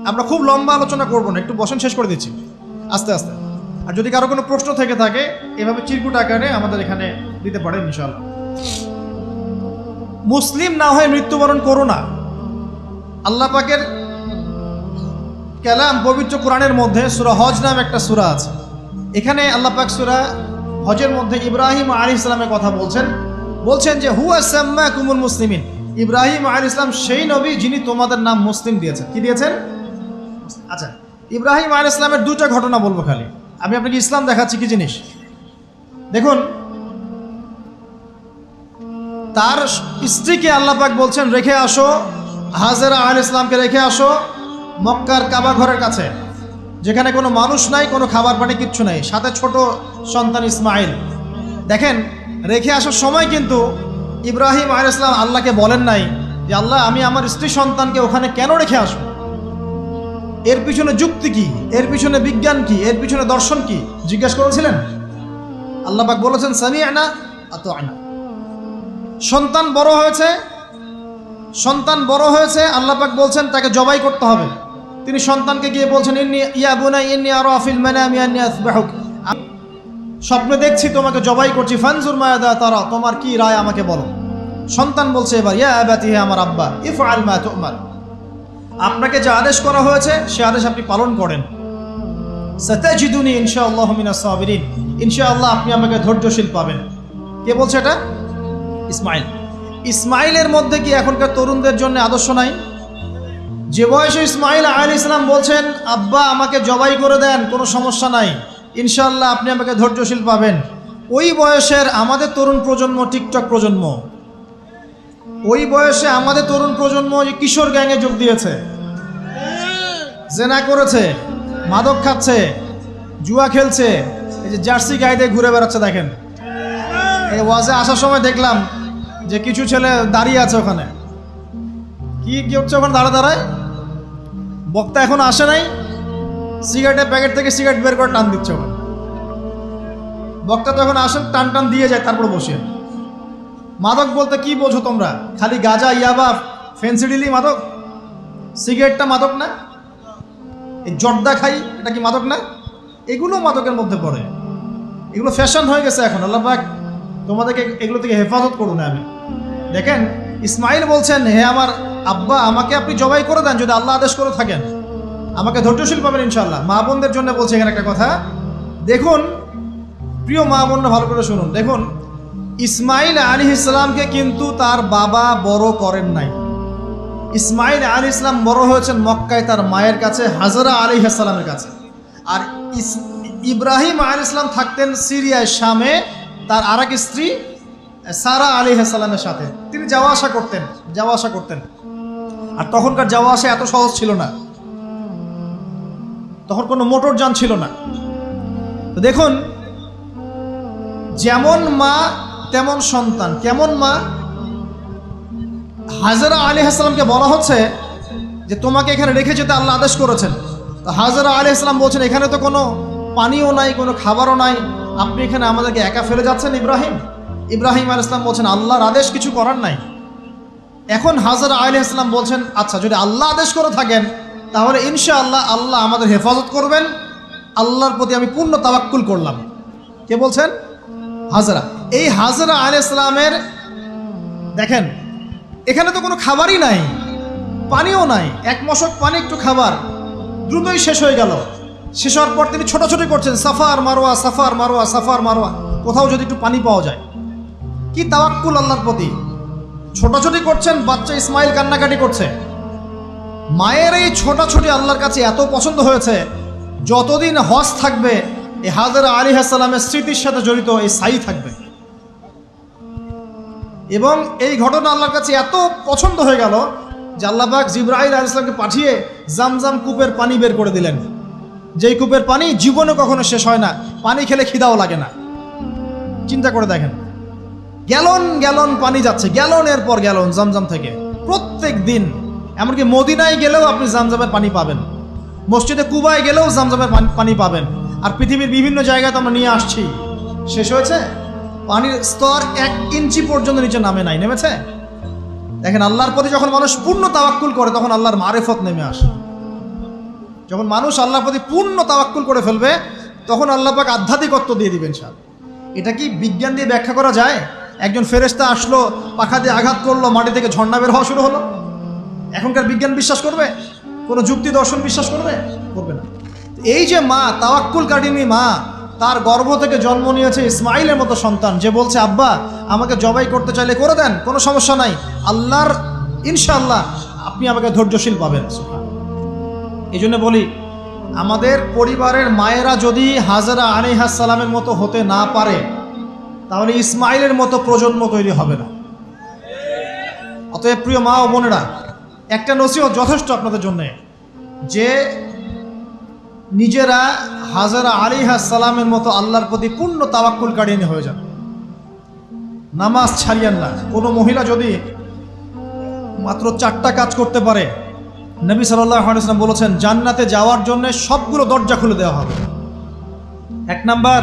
আমরা খুব লম্বা আলোচনা করবো না, একটু বসেন, শেষ করে দিচ্ছি আস্তে আস্তে। আর যদি কারো কোনো প্রশ্ন থেকে থাকে, এভাবে চিরকুট আকারে আমাদের এখানে দিতে পারেন ইনশাআল্লাহ। মুসলিম না হয়ে মৃত্যুবরণ করো না। আল্লাহ পাকের কালাম পবিত্র কোরআনের মধ্যে সূরা হজ নাম একটা সূরা আছে। এখানে আল্লাহ পাক সূরা হজের মধ্যে ইব্রাহিম আলাইহিস সালামের কথা বলছেন যে হুয়া সাম্মাকুমুল মুসলিমিন। ইব্রাহিম আলাইহিস সালাম সেই নবী যিনি তোমাদের নাম মুসলিম দিয়েছেন। কি দিয়েছেন? আচ্ছা, ইব্রাহিম আলাইহিস সালামের 2টা ঘটনা বলবো খালি, আমি আপনাকে ইসলাম দেখাচ্ছি কি জিনিস। দেখুন, তার স্ত্রীকে আল্লাহ পাক বলছেন রেখে আসো, হাজেরা আলাইহিস সালামকে রেখে আসো মক্কার কাবা ঘরের কাছে, যেখানে কোনো মানুষ নাই, কোনো খাবার পানি কিচ্ছু নাই, সাথে ছোট সন্তান ইসমাইল। দেখেন, রেখে আসার সময় কিন্তু ইব্রাহিম আলাইহিস সালাম আল্লাহকে বলেন নাই যে আল্লাহ আমি আমার স্ত্রী সন্তানকে ওখানে কেন রেখে আসবো, এর পিছনে যুক্তি কি, এর পিছনে বিজ্ঞান কি, এর পিছনে দর্শন কি জিজ্ঞেস করেছিলেন? আল্লাহ পাক বলেছেন সামি'না আতা'না। সন্তান বড় হয়েছে, সন্তান বড় হয়েছে, আল্লাহ পাক বলছেন তাকে জবাই করতে হবে। তিনি সন্তানকে গিয়ে বলছেন, ইন্নী ইয়া বুনাই ইন্নী আরা ফিল মানামি আন্নী আযবাহুক, স্বপ্নে দেখছি তোমাকে জবাই করছি, ফানজুর মাযা তারা, তোমার কি রায় আমাকে বলো। সন্তান বলছে এবার, ইয়া আবাতি, হে আমার আব্বা, ইফআল মা তু'মার, আপনাকে যে আদেশ করা হয়েছে সে আদেশ আপনি পালন করেন। সাতাজিদুনি ইনশাআল্লাহু মিনাস সাবিরিন, ইনশাআল্লাহ আপনি আমাকে ধৈর্যশীল পাবেন। কে বলছে এটা? ইসমাইল। ইসমাইলের মধ্যে কি এখনকার তরুণদের জন্য আদর্শ নাই? যে বয়সে ইসমাইল আলাইহিস সালাম বলছেন, আব্বা আমাকে জবাই করে দেন, কোনো সমস্যা নাই, ইনশাআল্লাহ আপনি আমাকে ধৈর্যশীল পাবেন, ওই বয়সের আমাদের তরুণ প্রজন্ম, টিকটক প্রজন্ম, ওই বয়সে আমাদের তরুণ প্রজন্ম কিশোর গ্যাংয়ে যোগ দিয়েছে, জেনা করেছে, মাদক খাচ্ছে, জুয়া খেলছে, এই যে জার্সি গায়ে দিয়ে ঘুরে বেড়াচ্ছে। দেখেন, এই ওয়াজে আসার সময় দেখলাম যে কিছু ছেলে দাঁড়িয়ে আছে ওখানে। কি হচ্ছে ওখানে দাঁড়ায়? বক্তা এখন আসে নাই, সিগারেটের প্যাকেট থেকে সিগারেট বের করে টান দিচ্ছে ওখানে। বক্তা তো এখন আসেন, টান টান দিয়ে যায়, তারপর বসে। মাদক বলতে কি বোঝো তোমরা? খালি গাঁজা, ইয়াবা, ফেন্সিডিলি মাদক? সিগারেটটা মাদক না? এই জর্দা খাই, এটা কি মাদক না? এগুলো মাদকের মধ্যে পড়ে, এগুলো ফ্যাশন হয়ে গেছে এখন। আল্লাহ পাক তোমাদেরকে এগুলো থেকে হেফাজত করুন। আমি দেখেন, ইসমাইল বলছেন, হে আমার আব্বা, আমাকে আপনি জবাই করে দেন, যদি আল্লাহ আদেশ করে থাকেন, আমাকে ধৈর্যশীল পাবেন ইনশাআল্লাহ। মা বোনদের জন্য বলছে এখানে একটা কথা, দেখুন প্রিয় মা বোনরা ভালো করে শুনুন। দেখুন, ইসমাইল আলাইহিস সালামকে কিন্তু তার বাবা বড় করেন নাই। ইসমাইল আলাইহিস সালাম বড় হয়েছেন মক্কায় তার মায়ের কাছে, হাজরা আলাইহিস সালামের কাছে। আর ইব্রাহিম আলাইহিস সালাম থাকতেন সিরিয়ায়, শামে, তার আরেক স্ত্রী সারা আলাইহিস সালামের সাথে। তিনি যাওয়া আসা করতেন। আর তখনকার যাওয়া আসা এত সহজ ছিল না, তখন কোনো মোটর যান ছিল না। তো দেখুন, যেমন মা তেমন সন্তান। কেমন মা? হাজরা আলাইহিস সালামকে বলা হচ্ছে যে তোমাকে এখানে রেখে যেতে আল্লাহ আদেশ করেছেন। তো হাজরা আলাইহিস সালাম বলছেন, এখানে তো কোনো পানিও নাই, কোনো খাবারও নাই, আপনি এখানে আমাদেরকে একা ফেলে যাচ্ছেন। ইব্রাহিম আলাইহিস সালাম বলছেন, আল্লাহর আদেশ, কিছু করার নাই। এখন হাজরা আলাইহিস সালাম বলছেন, আচ্ছা যদি আল্লাহ আদেশ করে থাকেন তাহলে ইনশাআল্লাহ আল্লাহ আমাদের হেফাজত করবেন, আল্লাহর প্রতি আমি পূর্ণ তাওয়াক্কুল করলাম। কে বলছেন? হাজরা। এই হাজরা আলাইহিস সালামের, দেখেন এখানে তো কোনো খাবারই নাই, পানিও নাই, এক মশক পানি, একটু খাবার, দ্রুতই শেষ হয়ে গেল। শেষ হওয়ার পর তিনি ছোটাছুটি করছেন, suffer Marwah, suffer Marwah, suffer Marwah, কোথাও যদি একটু পানি পাওয়া যায়। কি তাওয়াক্কুল আল্লাহর প্রতি! ছোটাছুটি করছেন, বাচ্চা ইসমাইল কান্নাকাটি করছে। মায়ের এই ছোটাছুটি আল্লাহর কাছে এত পছন্দ হয়েছে, যতদিন হজ থাকবে এই হাজরা আলাইহিস সালামের স্মৃতির সাথে জড়িত এই সাই থাকবে। এবং এই ঘটনা আল্লাহর কাছে এত পছন্দ হয়ে গেল যে আল্লাহ পাক জিবরাইল আলাইহিস সালামকে পাঠিয়ে জামজাম কূপের পানি বের করে দিলেন, যেই কূপের পানি জীবনে কখনো শেষ হয় না, পানি খেলে খিদাও লাগে না। চিন্তা করে দেখেন, গ্যালন গ্যালন পানি যাচ্ছে, গ্যালনের পর গ্যালন জামজাম থেকে প্রত্যেক দিন। এমনকি মদিনায় গেলেও আপনি জামজামের পানি পাবেন, মসজিদে কুবায় গেলেও জামজামের পানি পাবেন। আর পৃথিবীর বিভিন্ন জায়গায় তো আমরা নিয়ে আসছি, শেষ হয়েছে? পানির স্তর 1 ইঞ্চি পর্যন্ত নিচে নামে নাই, নেমেছে? দেখেন, আল্লাহর প্রতি যখন মানুষ পূর্ণ তাওয়াক্কুল করে তখন আল্লাহর মারিফত নেমে আসে। যখন মানুষ আল্লাহর প্রতি পূর্ণ তাওয়াক্কুল করে ফেলবে তখন আল্লাহ পাক আধ্যাত্মিকত্ব দিয়ে দিবেন। এটা কি বিজ্ঞান দিয়ে ব্যাখ্যা করা যায়? একজন ফেরেশতা আসলো, পাখা দিয়ে আঘাত করলো, মাটি থেকে ঝর্ণা বের হওয়া শুরু হলো, এখনকার বিজ্ঞান বিশ্বাস করবে? কোনো যুক্তি দর্শন বিশ্বাস করবে? করবে না। এই যে মা, তাওয়াক্কুল কাটিনী মা, তার গর্ভ থেকে জন্ম নিয়েছে ইসমাইলের মতো সন্তান, যে বলছে আব্বা আমাকে জবাই করতে চাইলে করে দেন, কোনো সমস্যা নাই, আল্লাহর ইনশাআল্লাহ আপনি আমাকে ধৈর্যশীল পাবেন। এই জন্য বলি, আমাদের পরিবারের মায়েরা যদি হাজরা আলাইহিস সালামের মতো হতে না পারে তাহলে ইসমাইলের মতো প্রজন্ম তৈরি হবে না। অতএব প্রিয় মা ও বোনেরা, একটা নসিহত যথেষ্ট আপনাদের জন্য, যে নিজেরা হাজরা আলাইহিস সালামের মতো আল্লাহর প্রতি পূর্ণ তাওয়াক্কুল কারিনী হয়ে যান, নামাজ ছাড়িয়েন না। কোনো মহিলা যদি মাত্র 4টা কাজ করতে পারে, নবী সাল্লাল্লাহু আলাইহি ওয়াসাল্লাম বলেছেন জান্নাতে যাওয়ার জন্য সবগুলো দরজা খুলে দেওয়া হবে। 1 নাম্বার,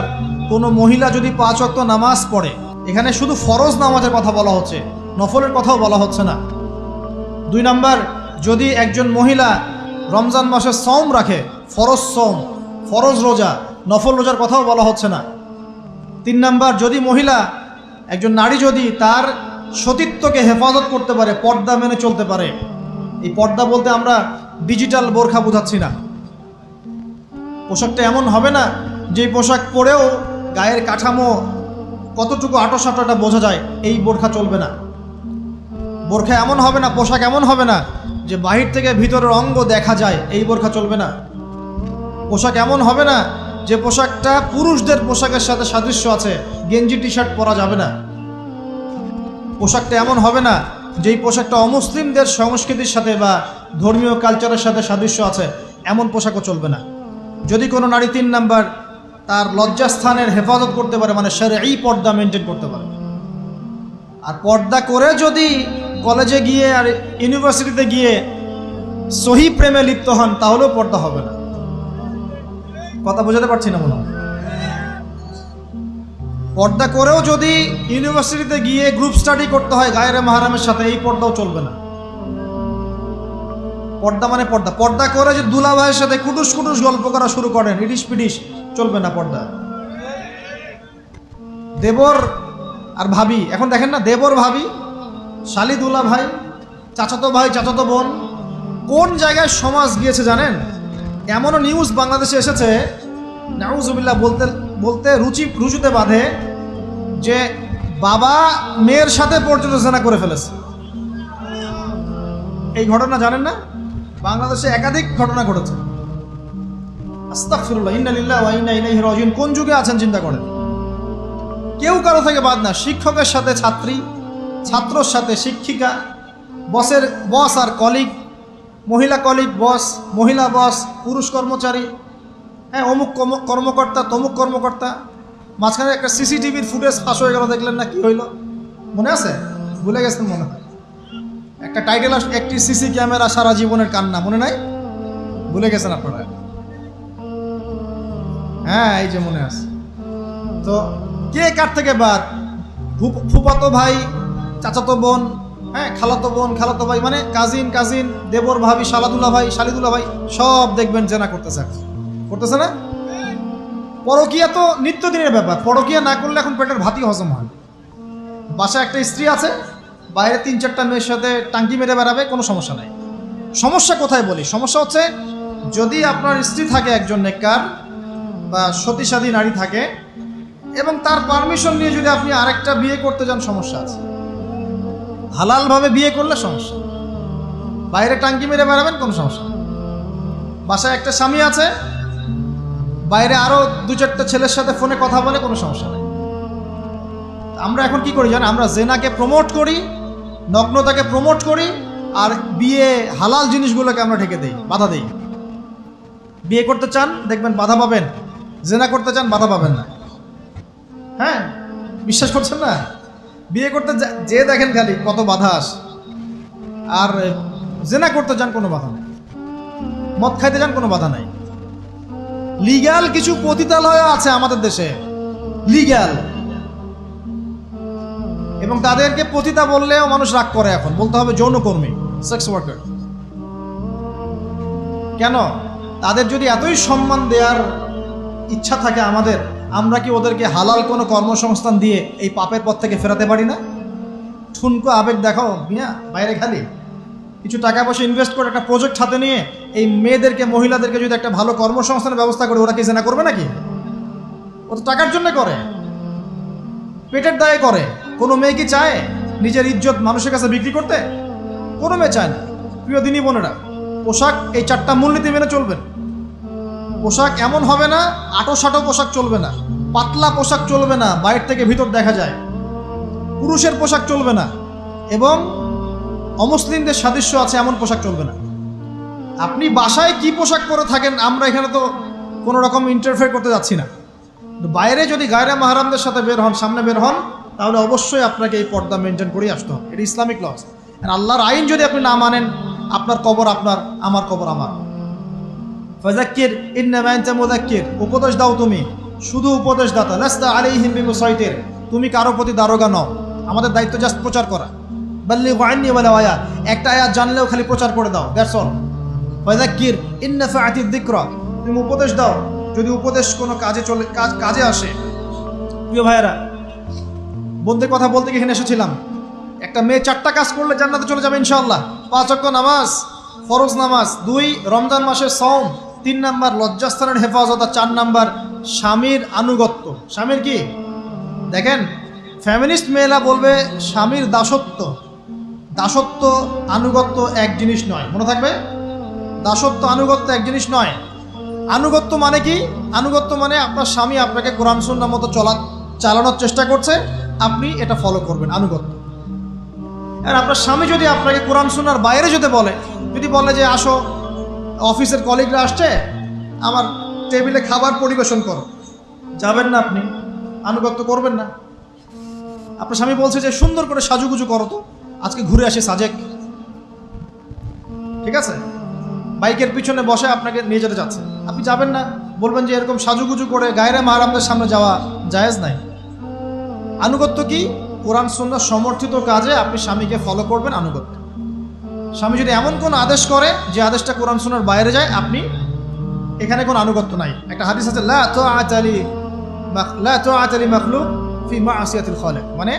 কোনো মহিলা যদি 5 ওয়াক্ত নামাজ পড়ে, এখানে শুধু ফরজ নামাজের কথা বলা হচ্ছে, নফলের কথাও বলা হচ্ছে না, 2 নাম্বার, যদি একজন মহিলা রমজান মাসে সওম রাখে, ফরজ সওম, ফরজ রোজা, নফল রোজার কথাও বলা হচ্ছে না। 3 নাম্বার, যদি মহিলা, একজন নারী যদি তার সতীত্বকে হেফাজত করতে পারে, পর্দা মেনে চলতে পারে। এই পর্দা বলতে আমরা ডিজিটাল বোরখা বোঝাচ্ছি না। পোশাকটা এমন হবে না যে পোশাক পরেও গায়ের কাঠামো কতটুকু আটোসাটোটা বোঝা যায়, এই বোরখা চলবে না। বোরখা এমন হবে না, পোশাক এমন হবে না যে বাহির থেকে ভিতরের অঙ্গ দেখা যায়, এই বোরখা চলবে না। পোশাক এমন হবে না যে পোশাকটা পুরুষদের পোশাকের সাথে সাদৃশ্য আছে, গেঞ্জি টি শার্ট পরা যাবে না। পোশাকটা এমন হবে না যেই পোশাকটা অমুসলিমদের সংস্কৃতির সাথে বা ধর্মীয় কালচারের সাথে সাদৃশ্য আছে, এমন পোশাকও চলবে না। যদি কোনো নারী 3 নাম্বার তার লজ্জাস্থানের হেফাজত করতে পারে, মানে শরঈ পর্দা মেনটেন করতে পারে। আর পর্দা করে যদি কলেজে গিয়ে আর ইউনিভার্সিটিতে গিয়ে সহি প্রেমে লিপ্ত হন, তাহলেও পর্দা হবে না। কথা বোঝাতে পারছি না মনে হয়? পর্দা করেও যদি ইউনিভার্সিটিতে গিয়ে গ্রুপ স্টাডি করতে হয় গায়রে মাহরামের সাথে, এই পর্দাও চলবে না। পর্দা মানে পর্দা। পর্দা করে যে দুলা ভাইয়ের সাথে কুটুস কুটুস গল্প করা শুরু করেন, ইডিস পিডিস, চলবে না পর্দা। দেবর আর ভাবি, এখন দেখেন না, দেবর ভাবি, শালি দুলা ভাই, চাচাতো ভাই চাচাতো বোন, কোন জায়গায় সমাজ গিয়েছে জানেন? এমনও নিউজ বাংলাদেশে এসেছে, নাউজুবিল্লাহ বলতে বলতে রুচুতে বাঁধে, যে বাবা মেয়ের সাথে পর্যন্ত জেনা করে ফেলেছে। এই ঘটনা জানেন না? বাংলাদেশে একাধিক ঘটনা ঘটেছে। আস্তাগফিরুল্লাহ, ইন্না লিল্লাহি ওয়া ইন্না ইলাইহি রাজিউন। কোন যুগে আছেন চিন্তা করেন। কেউ কারো থেকে বাদ না, শিক্ষকের সাথে ছাত্রী, ছাত্রর সাথে শিক্ষিকা, বসের বস আর কলিগ, মহিলা কলিগ বস, মহিলা বস, পুরুষ কর্মচারী, হ্যাঁ, অমুক কর্মকর্তা, তমুক কর্মকর্তা। মাঝখানে একটা সিসিটিভির ফুটেজ ফাঁস হয়ে গেল, দেখলেন না কি হইল? মনে আছে? ভুলে গেছেন মনে হয়। একটা টাইটেল, একটি সিসি ক্যামেরা সারা জীবনের কান্না, মনে নাই? ভুলে গেছেন আপনারা? হ্যাঁ, এই যে মনে আছে। তো কে কার থেকে বাদ? ফুফাতো ভাই, চাচাতো বোন, হ্যাঁ, খালাতো বোন, খালাতো ভাই, মানে কাজিন, দেবর ভাবি, শালাদুলা ভাই, শালিদুলা ভাই, সব দেখবেন জেনা করতেছে না? পরকিয়া তো নিত্যদিনের ব্যাপার। পরকিয়া না করলে এখন পেটের ভাতই হজম হয়। বাসায় একটা স্ত্রী আছে, বাইরে 3-4টা মেয়ের সাথে টাঙ্কি মেরে বেড়াবে, কোনো সমস্যা নাই। সমস্যা কোথায় বলি? সমস্যা হচ্ছে যদি আপনার স্ত্রী থাকে একজন নেককার বা সতীসাধী নারী থাকে, এবং তার পারমিশন নিয়ে যদি আপনি আরেকটা বিয়ে করতে যান, সমস্যা আছে। হালালভাবে বিয়ে করলে সমস্যা, বাইরে টাঙ্কি মেরে বেড়াবেন, কোনো সমস্যা। বাসায় একটা স্বামী আছে, বাইরে আরো 2-4টা ছেলের সাথে ফোনে কথা বলে, কোনো সমস্যা নেই। আমরা এখন কি করি জানেন? আমরা জেনাকে প্রমোট করি, নগ্নতাকে প্রমোট করি, আর বিয়ে হালাল জিনিসগুলোকে আমরা ঢেকে দেই, বাধা দেই। বিয়ে করতে চান, দেখবেন বাধা পাবেন। জেনা করতে চান, বাধা পাবেন না। হ্যাঁ, বিশ্বাস করছেন না? বিয়ে করতে যে দেখেন খালি কত বাধা আসে, আর জেনা করতে যান, কোনো বাধা নেই। মদ খাইতে যান, কোনো বাধা নাই। লিগ্যাল কিছু পতিতালয় আছে আমাদের দেশে, লিগ্যাল, এবং তাদেরকে পতিতা বললেও মানুষ রাগ করে। এখন বলতে হবে যৌনকর্মী, সেক্স ওয়ার্কার। কেন? তাদের যদি এতই সম্মান দেওয়ার ইচ্ছা থাকে আমাদের, আমরা কি ওদেরকে হালাল কোনো কর্মসংস্থান দিয়ে এই পাপের পথ থেকে ফেরাতে পারি না? ঠুনকো আবেগ দেখাও মিয়া, বাইরে খালি কিছু টাকা পয়সা ইনভেস্ট করে একটা প্রজেক্ট হাতে নিয়ে এই মেয়েদেরকে, মহিলাদেরকে যদি একটা ভালো কর্মসংস্থানের ব্যবস্থা করে, ওরা কি জেনা করবে নাকি? ও তো টাকার জন্য করে, পেটের দায়ে করে। কোনো মেয়ে কি চায় নিজের ইজ্জত মানুষের কাছে বিক্রি করতে? কোনো মেয়ে চায় না। প্রিয় দিনী বোনেরা, পোশাক এই 4টা মূলনীতি মেনে চলবেন। পোশাক এমন হবে না, আটো-সাটো পোশাক চলবে না, পাতলা পোশাক চলবে না, বাইরে থেকে ভিতর দেখা যায়, পুরুষের পোশাক চলবে না, এবং অমুসলিমদের সাদৃশ্য আছে এমন পোশাক চলবে না। আপনি বাসায় কি পোশাক পরে থাকেন, আমরা এখানে তো কোনো রকম ইন্টারফেয়ার করতে যাচ্ছি না। বাইরে যদি গায়রে মাহরামদের সাথে বের হন, সামনে বের হন, তাহলে অবশ্যই আপনাকে এই পর্দা মেনটেন করেই আসতে হবে। এটা ইসলামিক লস। আর আল্লাহর আইন যদি আপনি না মানেন, আপনার কবর আপনার, আমার কবর আমার। ফাযাক্কির ইন্নামা আনতা মুযাক্কির, উপদেশ দাও তুমি, শুধু উপদেশ দাতা। লাস্তা আলাইহিম বিমুসাইতির, তুমি কারো প্রতি দারোগা নও। আমাদের দায়িত্ব জাস্ট প্রচার করা। বাল্লিগু আন্নি ওয়ালাউ আয়া, একটা আয়াত জানলেও খালি প্রচার করে দাও, দ্যাটস অল। ফাযাক্কির ইন নাফাআতিয যিকরা, তুমি উপদেশ দাও যদি উপদেশ কোনো কাজে আসে। প্রিয় ভাইয়েরা, বন্ধুদের কথা বলতে গিয়ে এখানে এসেছিলাম। একটা মেয়ে 4টা কাজ করলে জান্নাতে চলে যাবে ইনশাআল্লাহ। 5 ওয়াক্ত নামাজ, ফরজ নামাজ, 2 রমজান মাসের সওম, 3 নাম্বার লজ্জাস্থানের হেফাজত, আর 4 নাম্বার স্বামীর আনুগত্য। স্বামীর কি দেখেন, ফ্যামিনিস্ট মেয়েরা বলবে স্বামীর দাসত্ব। দাসত্ব আনুগত্য এক জিনিস নয়, মনে থাকবে। দাসত্ব আনুগত্য এক জিনিস নয়। আনুগত্য মানে কি? আনুগত্য মানে আপনার স্বামী আপনাকে কোরআন সুন্নাহ মতো চালানোর চেষ্টা করছে, আপনি এটা ফলো করবেন, আনুগত্য। আর আপনার স্বামী যদি আপনাকে কোরআন সুন্নাহর বাইরে যদি বলে যে আসো, অফিসের কলিগরা আসছে, আমার টেবিলে খাবার পরিবেশন করো, যাবেন না, আপনি আনুগত্য করবেন না। আপনার স্বামী বলছে যে সুন্দর করে সাজুগুজু করো, তো আজকে ঘুরে আসি সাজেক, ঠিক আছে, বাইকের পিছনে বসে আপনাকে নিয়ে যেতে যাচ্ছে, আপনি যাবেন না, বলবেন যে এরকম সাজুগুজু করে গায়রে মাহরামদের সামনে যাওয়া জায়েজ নাই। আনুগত্য কি? কোরআন সুন্নাহ সমর্থিত কাজে আপনি স্বামীকে ফলো করবেন, আনুগত্য। স্বামী যদি এমন কোন আদেশ করে যে আদেশটা কোরআন সুন্নাহর বাইরে যায়, আপনি এখানে কোনো আনুগত্য নাই। একটা হাদিস আছে, লা তাআতা লি মাখলুক ফি মা'সিয়াতিল খালিক, মানে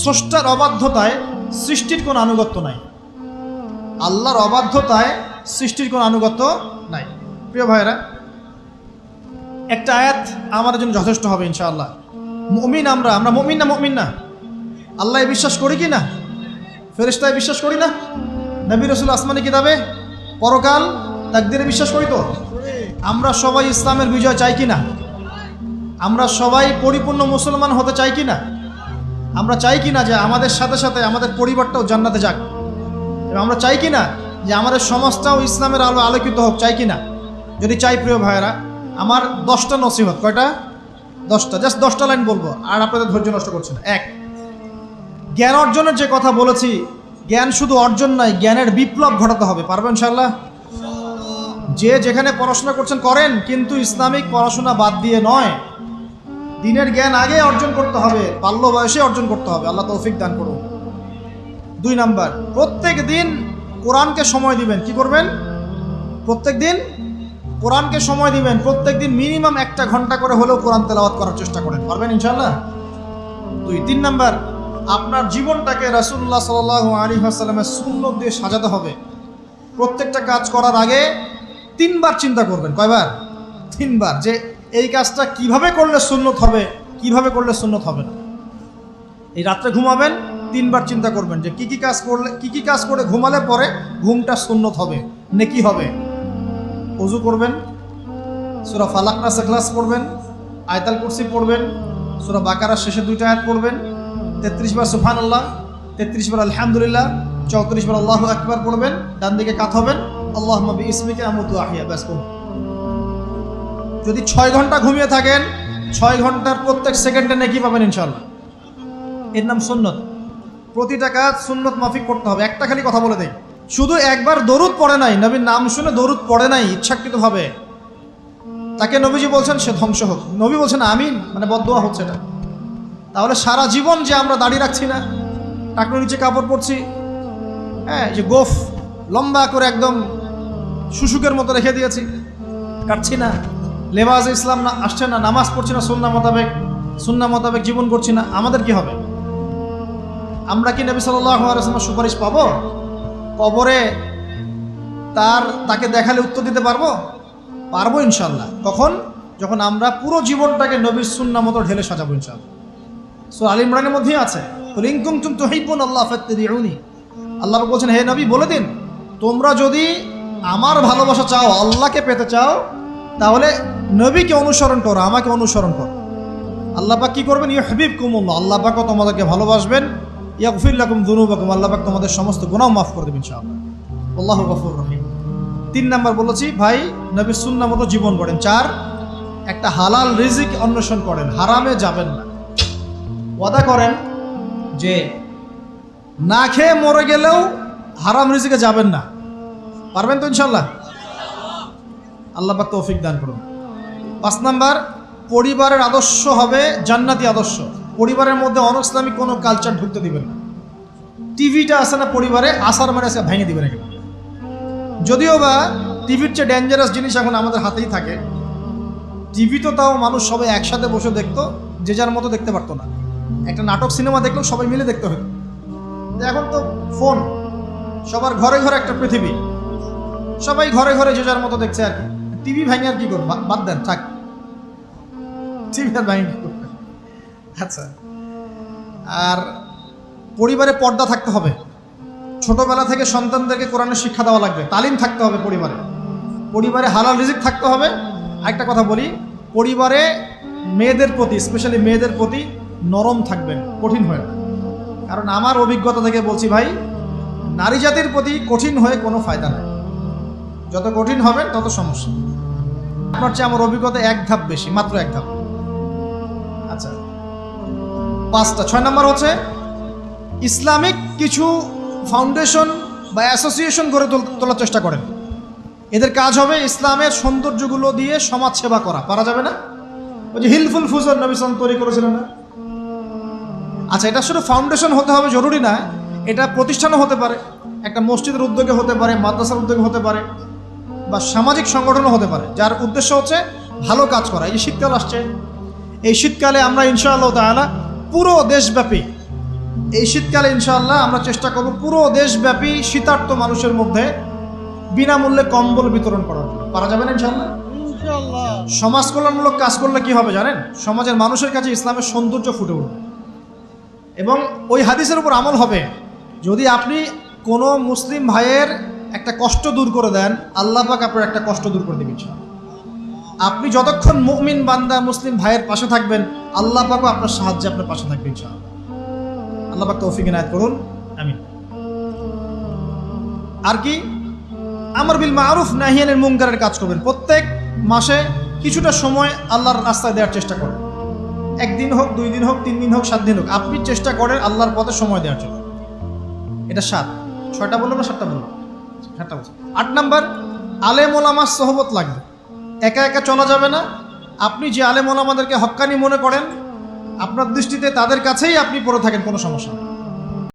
স্রষ্টার অবাধ্যতায় সৃষ্টির কোনো আনুগত্য নাই। আল্লাহর অবাধ্যতায় সৃষ্টির কোনো আনুগত্য নাই। প্রিয় ভাইরা, একটা আয়াত আমাদের জন্য যথেষ্ট হবে ইনশাআল্লাহ। মুমিন আমরা মুমিন না? আল্লাহ বিশ্বাস করি কি না? ফেরেশতায় বিশ্বাস করি না? নবী রাসূল আসমানি কিতাবে, পরকাল, তাকদীরে বিশ্বাস করি তো? আমরা সবাই ইসলামের বিজয় চাই কি না? আমরা সবাই পরিপূর্ণ মুসলমান হতে চাই কি না? আমরা চাই কি না যে আমাদের সাথে সাথে আমাদের পরিবারটাও জান্নাতে যাক? এবং আমরা চাই কি না যে আমাদের সমাজটাও ইসলামের আলো আলোকিত হোক? চাই কি না? যদি চাই, প্রিয় ভাইয়েরা, আমার 10টা নসিহত। কয়টা? 10টা। জাস্ট 10টা লাইন বলবো, আর আপনাদের ধৈর্য নষ্ট করছে না। 1, জ্ঞান অর্জনের যে কথা বলেছি, জ্ঞান শুধু অর্জন নয়, জ্ঞানের বিপ্লব ঘটাতে হবে। পারবেন ইনশাআল্লাহ? যে যেখানে পড়াশোনা করছেন করেন, কিন্তু ইসলামিক পড়াশোনা বাদ দিয়ে নয়। দিনের জ্ঞান আগে অর্জন করতে হবে, বাল্য বয়সে অর্জন করতে হবে। আল্লাহ তৌফিক দান করুন। 2 নাম্বার, প্রত্যেক দিন কোরআনকে সময় দিবেন। কি করবেন? প্রত্যেক দিন কোরআনকে সময় দিবেন। প্রত্যেক দিন মিনিমাম 1 ঘন্টা করে হলেও কোরআন তেলাওয়াত করার চেষ্টা করেন। পারবেন ইনশাআল্লাহ? 2, 3 নাম্বার, আপনার জীবনটাকে রাসূলুল্লাহ সাল্লাল্লাহু আলাইহি ওয়াসাল্লামের সুন্নাত দিয়ে সাজাতে হবে। প্রত্যেকটা কাজ করার আগে 3 বার চিন্তা করবেন। কয়বার? 3 বার, যে এই কাজটা কিভাবে করলে সুন্নত হবে, কিভাবে করলে সুন্নত হবে না। এই রাত্রে ঘুমাবেন, 3 বার চিন্তা করবেন যে কি কি কাজ করে ঘুমালে পরে ঘুমটা সুন্নত হবে, নেকি হবে। ওযু করবেন, সূরা ফালাক নাস ইখলাস পড়বেন, আয়াতুল কুরসি পড়বেন, সূরা বাকারার শেষে 2টা আয়াত পড়বেন, 33 বার সুবহানাল্লাহ, 33 বার আলহামদুলিল্লাহ, 34 বার আল্লাহু আকবার পড়বেন। ডান দিকে কাত হবেন, আল্লাহুম্মা বিইসমিকা আমুতু আহইয়া। ব্যাস। যদি 6 ঘন্টা ঘুমিয়ে থাকেন, 6 ঘন্টার প্রত্যেক সেকেন্ডে নেকি পাবেন ইনশাআল্লাহ। এর নাম সুন্নত। প্রতিটা কাজ সুন্নত মাফিক করতে হবে। একটা খালি কথা বলে দেই, শুধু একবার দরুদ পড়ে নাই, নবীর নাম শুনে দরুদ পড়ে নাই ইচ্ছাকৃতভাবে, তাকে নবীজি বলছেন সে ধ্বংস হোক। নবী বলছেন আমিন, মানে বদদোয়া হচ্ছে এটা। তাহলে সারা জীবন যে আমরা দাড়ি রাখছি না, টাকনুর নিচে কাপড় পরছি, হ্যাঁ, যে গোফ লম্বা করে একদম শুশুকের মতো রেখে দিয়েছি, কাটছি না, লেবাস ইসলাম না আসছে না, নামাজ পড়ছি না সুন্নাহ মোতাবেক জীবন করছি না, আমাদের কি হবে? আমরা কি নবী সাল্লাল্লাহু আলাইহি ওয়াসাল্লামের সুপারিশ পাবো? কবরে তাকে দেখালে উত্তর দিতে পারবো? পারবো ইনশাআল্লাহ। কখন? যখন আমরা পুরো জীবনটাকে নবীর সুন্নাহ মতো ঢেলে সাজাবো ইনশাআল্লাহ। সূরা আল ইমরানের মধ্যেই আছে, কুল ইন কুনতুম তুহিব্বুনাল্লাহ ফাত্তাবিউনি। আল্লাহ বলছেন, হে নবী বলে দিন, তোমরা যদি আমার ভালোবাসা চাও, আল্লাহকে পেতে চাও, তাহলে নবীকে অনুসরণ করো, আমাকে অনুসরণ করো। আল্লাহ পাক কি করবেন? ইউহিব্বুকুমুল্লাহ, আল্লাহ পাকও তোমাদেরকে ভালোবাসবেন। ইয়াগফির লাকুম যুনুবাকুম, আল্লাহ পাক তোমাদের সমস্ত গুনাহ মাফ করে দেবেন ইনশাআল্লাহ। আল্লাহু গফুর রহিম। 3 নাম্বার বলেছি, ভাই নবীর সুন্নাহ মতো জীবন করেন। 4, একটা হালাল রিজিক অন্বেষণ করেন, হারামে যাবেন না। ওয়াদা করেন যে না খেয়ে মরে গেলেও হারাম রিজিকে যাবেন না। পারবেন তো ইনশাআল্লাহ? আল্লাহ পাক তৌফিক দান করুন। 5 নাম্বার, পরিবারের আদর্শ হবে জান্নাতি আদর্শ। পরিবারের মধ্যে অনইসলামিক কোনো কালচার ঢুকতে দিবেন না। টিভিটা আছে না পরিবারে, আসার মানে আছে ভেঙে দিবেন একেবারে। যদিও বা টিভির চেয়ে ডেঞ্জারাস জিনিস এখন আমাদের হাতেই থাকে। টিভি তো তাও মানুষ সবাই একসাথে বসে দেখতো, যে যার মতো দেখতে পারতো না। একটা নাটক সিনেমা দেখলেও সবাই মিলে দেখতে হতো। এখন তো ফোন, সবার ঘরে ঘরে একটা পৃথিবী, সবাই ঘরে ঘরে যে যার মতো দেখছে আর কি। টিভি ভাঙে আর কি করবো, বাদ দেন, থাক, টিভি আর ভাঙে কি করবে। আচ্ছা, আর পরিবারে পর্দা থাকতে হবে। ছোটবেলা থেকে সন্তানদেরকে কোরআনের শিক্ষা দেওয়া লাগবে, তালিম থাকতে হবে পরিবারে। পরিবারে হালাল রিজিক থাকতে হবে। একটা কথা বলি, পরিবারে মেয়েদের প্রতি, স্পেশালি মেয়েদের প্রতি নরম থাকবেন, কঠিন হয়ে না। কারণ আমার অভিজ্ঞতা থেকে বলছি ভাই, নারী জাতির প্রতি কঠিন হয়ে কোনো ফায়দা নাই। যত কঠিন হবে তত সমস্যা। আপনার চেয়ে আমার অভিজ্ঞতা এক ধাপ বেশি, মাত্র এক ধাপ। আচ্ছা, 5টা। 6 নম্বর হচ্ছে ইসলামিক কিছু ফাউন্ডেশন বা অ্যাসোসিয়েশন গড়ে তোলার চেষ্টা করেন। এদের কাজ হবে ইসলামের সৌন্দর্যগুলো দিয়ে সমাজ সেবা করা। পারা যাবে না? ওই যে হিলফুল ফুজর নবী সাল্লাল্লাহু আলাইহি ওয়াসাল্লাম তৈরি করেছিলেন না? আচ্ছা, এটা শুধু ফাউন্ডেশন হতে হবে জরুরি না, এটা প্রতিষ্ঠানও হতে পারে, একটা মসজিদের উদ্যোগে হতে পারে, মাদ্রাসার উদ্যোগে হতে পারে, বা সামাজিক সংগঠনও হতে পারে, যার উদ্দেশ্য হচ্ছে ভালো কাজ করা। এই যে শীতকাল আসছে, এই শীতকালে আমরা ইনশাআল্লাহ তাআলা পুরো দেশব্যাপী, এই শীতকালে ইনশাআল্লাহ আমরা চেষ্টা করব পুরো দেশব্যাপী শীতার্ত মানুষের মধ্যে বিনামূল্যে কম্বল বিতরণ করার জন্য। পারা যাবে না ইনশাআল্লাহ? সমাজ কল্যাণমূলক কাজ করলে কি হবে জানেন? সমাজের মানুষের কাছে ইসলামের সৌন্দর্য ফুটে উঠবে এবং ওই হাদিসের উপর আমল হবে। যদি আপনি কোনো মুসলিম ভাইয়ের একটা কষ্ট দূর করে দেন, আল্লাহ পাক আপনার একটা কষ্ট দূর করে দেবেন ইনশাআল্লাহ। আপনি যতক্ষণ মুমিন বান্দা মুসলিম ভাইয়ের পাশে থাকবেন, আল্লাহ পাকও আপনার সাহায্যে আপনার পাশে থাকবে ইনশাআল্লাহ। আল্লাহ পাক তৌফিক ইনায়াত করুন, আমিন। আর কি, আমর বিল মারুফ নাহি আনিল মুনকারের কাজ করবেন। প্রত্যেক মাসে কিছুটা সময় আল্লাহর রাস্তায় দেওয়ার চেষ্টা করেন। 1 দিন হোক, 2 দিন হোক, 3 দিন হোক, 7 দিন হোক, আপনি চেষ্টা করেন আল্লাহর পথে সময় দেওয়ার জন্য। এটা 7। 6টা বললাম না 7টা বললাম? 7টা বলছি। 8 নাম্বার, আলেম ওলামার সোহবত লাগবে। একা একা চলা যাবে না। আপনি যে আলেম ওলামাদেরকে হক্কানি মনে করেন, আপনার দৃষ্টিতে তাদের কাছেই আপনি পড়ে থাকেন, কোনো সমস্যা নেই।